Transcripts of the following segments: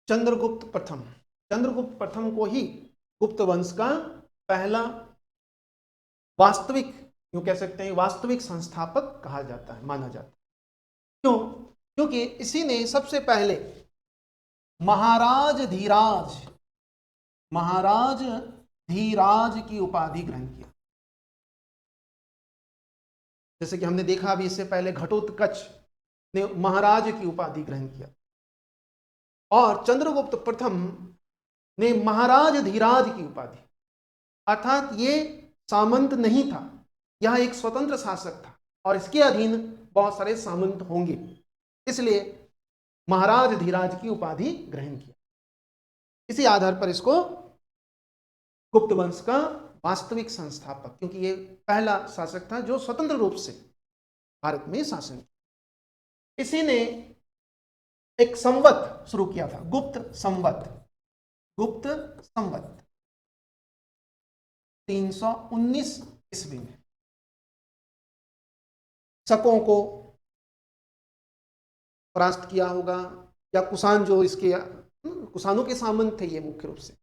चंद्रगुप्त प्रथम। चंद्रगुप्त प्रथम को ही गुप्त वंश का पहला वास्तविक, यूं कह सकते हैं वास्तविक संस्थापक कहा जाता है, माना जाता है। क्यों? क्योंकि इसी ने सबसे पहले महाराज धीराज, महाराज धीराज की उपाधि ग्रहण किया। जैसे कि हमने देखा अभी इससे पहले घटोत्कच ने महाराज की उपाधि ग्रहण किया, और चंद्रगुप्त प्रथम ने महाराज धीराज की उपाधि, अर्थात ये सामंत नहीं था, यह एक स्वतंत्र शासक था और इसके अधीन बहुत सारे सामंत होंगे, इसलिए महाराज धीराज की उपाधि ग्रहण किया। इसी आधार पर इसको गुप्त वंश का वास्तविक संस्थापक, क्योंकि ये पहला शासक था जो स्वतंत्र रूप से भारत में शासन किया। इसी ने एक संवत शुरू किया था, गुप्त संवत। गुप्त संवत 319 ईस्वी में शकों को परास्त किया होगा, या कुषाण जो इसके कुषाणों के सामंत थे ये मुख्य रूप से,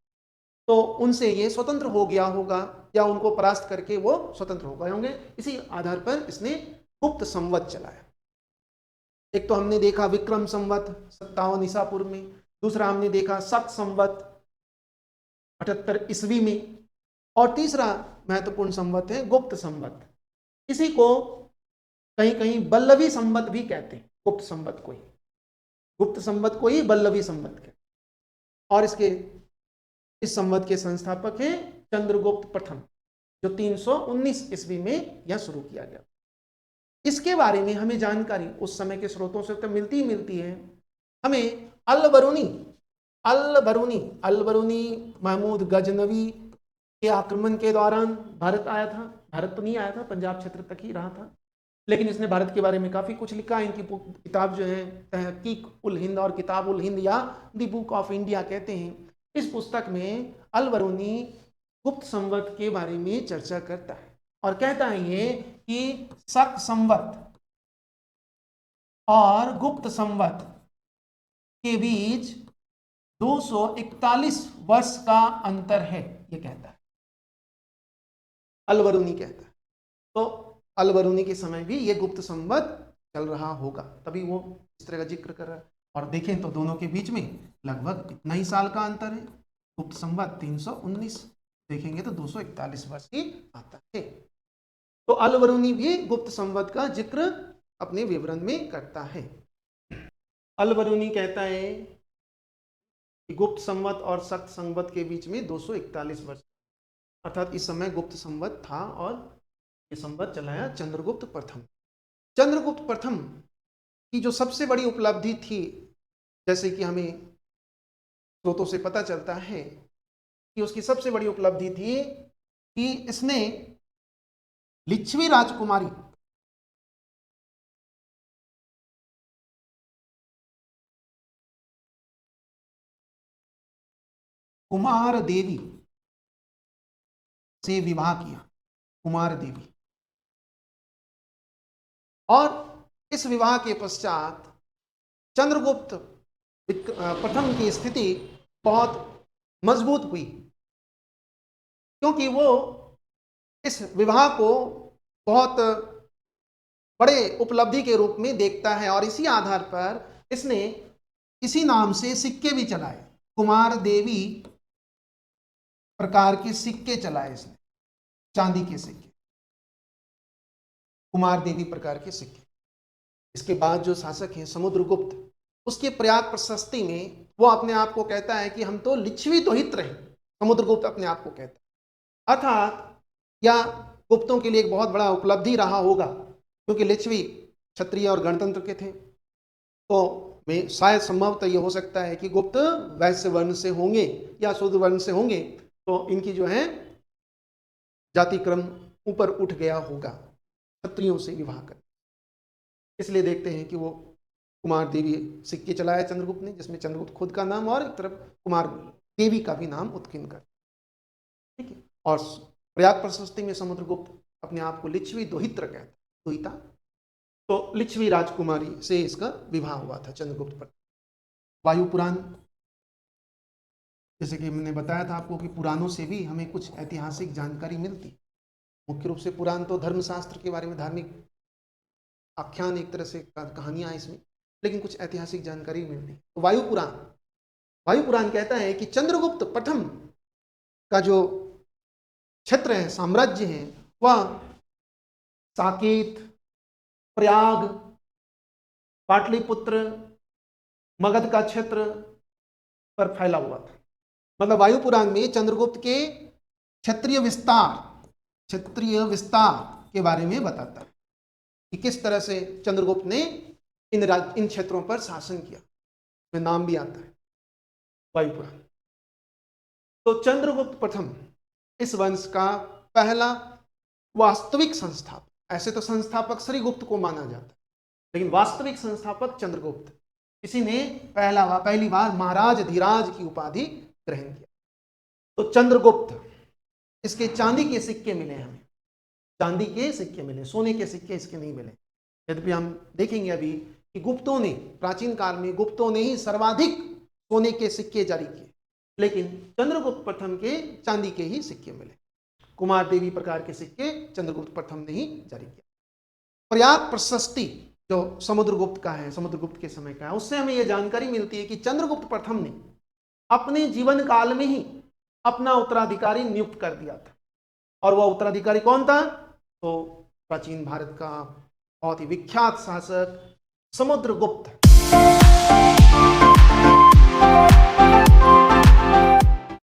तो उनसे ये स्वतंत्र हो गया होगा, या उनको परास्त करके वो स्वतंत्र हो गए होंगे। इसी आधार पर इसने गुप्त संवत चलाया। एक तो हमने देखा विक्रम संवत 57 ईसा पूर्व में, दूसरा हमने देखा शक संवत 78 ईस्वी में, और तीसरा महत्वपूर्ण संवत है गुप्त संवत। इसी को कहीं कहीं बल्लवी संवत भी कहते हैं, गुप्त संवत को ही, गुप्त संवत को ही बल्लवी संवत कहते हैं। और इस संवत के संस्थापक हैं चंद्रगुप्त प्रथम, जो 319 ईस्वी में यह शुरू किया गया। इसके बारे में हमें जानकारी उस समय के स्रोतों से तो मिलती ही मिलती है। हमें अल-बरूनी महमूद गजनवी के आक्रमण के दौरान भारत आया था। भारत तो नहीं आया था, पंजाब क्षेत्र तक ही रहा था, लेकिन इसने भारत के बारे में काफ़ी कुछ लिखा है। इनकी किताब जो है तहकीक उल हिंद और किताब उल हिंद या द बुक ऑफ इंडिया कहते हैं। इस पुस्तक में अल-बरूनी गुप्त संवत के बारे में चर्चा करता है और कहता है ये कि शक संवत और गुप्त संवत के बीच 241 वर्ष का अंतर है, ये कहता है, अल-बरूनी कहता है। तो अल-बरूनी के समय भी ये गुप्त संवत चल रहा होगा, तभी वो इस तरह का जिक्र कर रहा है। और देखें तो दोनों के बीच में लगभग इतना ही साल का अंतर है। गुप्त संवत 319, देखेंगे तो 241 वर्ष ही आता है। तो अल-बरूनी भी गुप्त संवत का जिक्र अपने विवरण में करता है। अल-बरूनी कहता है कि गुप्त संवत और शक संवत के बीच में 241 वर्ष, अर्थात इस समय गुप्त संवत था और ये संवत चलाया चंद्रगुप्त प्रथम। चंद्रगुप्त प्रथम की जो सबसे बड़ी उपलब्धि थी, जैसे कि हमें स्रोतों से पता चलता है कि उसकी सबसे बड़ी उपलब्धि थी कि इसने लिच्छवी राजकुमारी कुमार देवी से विवाह किया। कुमार देवी, और इस विवाह के पश्चात चंद्रगुप्त प्रथम की स्थिति बहुत मजबूत हुई, क्योंकि वो इस विवाह को बहुत बड़े उपलब्धि के रूप में देखता है, और इसी आधार पर इसने इसी नाम से सिक्के भी चलाए। कुमार देवी प्रकार के सिक्के चलाए इसने, चांदी के सिक्के, कुमार देवी प्रकार के सिक्के। इसके बाद जो शासक हैं समुद्रगुप्त, उसके प्रयाग प्रशस्ति में वो अपने आप को कहता है कि हम तो लिच्छवी दोहित्र हैं, समुद्रगुप्त अपने आप को कहता है। अर्थात यह गुप्तों के लिए एक बहुत बड़ा उपलब्धि रहा होगा, क्योंकि लिच्छवी क्षत्रिय और गणतंत्र के थे, तो में शायद संभवतः ये हो सकता है कि गुप्त वैश्य वर्ण से होंगे या शूद्र वर्ण से होंगे, तो इनकी जो है जाति क्रम ऊपर उठ गया होगा क्षत्रियों से विवाह कर। इसलिए देखते हैं कि वो कुमार देवी सिक्के चलाया चंद्रगुप्त ने, जिसमें चंद्रगुप्त खुद का नाम और एक तरफ कुमार देवी का भी नाम उत्कीर्ण कर, ठीक है। और प्रयाग प्रशस्ति में समुद्रगुप्त अपने आप को लिच्छवी दोहित्र कहता, दोहिता, तो लिच्छवी राजकुमारी से इसका विवाह हुआ था चंद्रगुप्त पर। वायु पुराण जैसे कि मैंने बताया था आपको कि पुराणों से भी हमें कुछ ऐतिहासिक जानकारी मिलती। मुख्य रूप से पुराण तो धर्मशास्त्र के बारे में, धार्मिक आख्यान, एक तरह से कहानियां इसमें, लेकिन कुछ ऐतिहासिक जानकारी मिलती। तो वायु पुराण कहता है कि चंद्रगुप्त प्रथम का जो क्षेत्र है, साम्राज्य है, वह साकेत, प्रयाग, पाटलिपुत्र, मगध का क्षेत्र पर फैला हुआ था। मतलब वायु पुराण में चंद्रगुप्त के क्षेत्रीय विस्तार के बारे में बताता है कि किस तरह से चंद्रगुप्त ने इन क्षेत्रों पर शासन किया। में नाम भी आता है वायु पुराण। तो चंद्रगुप्त प्रथम इस वंश का पहला वास्तविक संस्थापक, ऐसे तो संस्थापक श्रीगुप्त को माना जाता है, लेकिन वास्तविक संस्थापक चंद्रगुप्त, इसी ने पहली बार महाराज धीराज की उपाधि ग्रहण किया। तो चंद्रगुप्त, इसके चांदी के सिक्के मिले हमें, चांदी के सिक्के मिले, सोने के सिक्के इसके नहीं मिले। यद्यपि हम देखेंगे अभी कि गुप्तों ने, प्राचीन काल में गुप्तों ने ही सर्वाधिक सोने के सिक्के जारी किए, लेकिन चंद्रगुप्त प्रथम के चांदी के ही सिक्के मिले। कुमार देवी प्रकार के सिक्के चंद्रगुप्त प्रथम ने ही जारी किया। प्रयाग प्रशस्ति जो समुद्रगुप्त का है, समुद्रगुप्त के समय का है, उससे हमें यह जानकारी मिलती है कि चंद्रगुप्त प्रथम ने अपने जीवन काल में ही अपना उत्तराधिकारी नियुक्त कर दिया था। और वह उत्तराधिकारी कौन था? तो प्राचीन भारत का बहुत ही विख्यात शासक समुद्रगुप्त।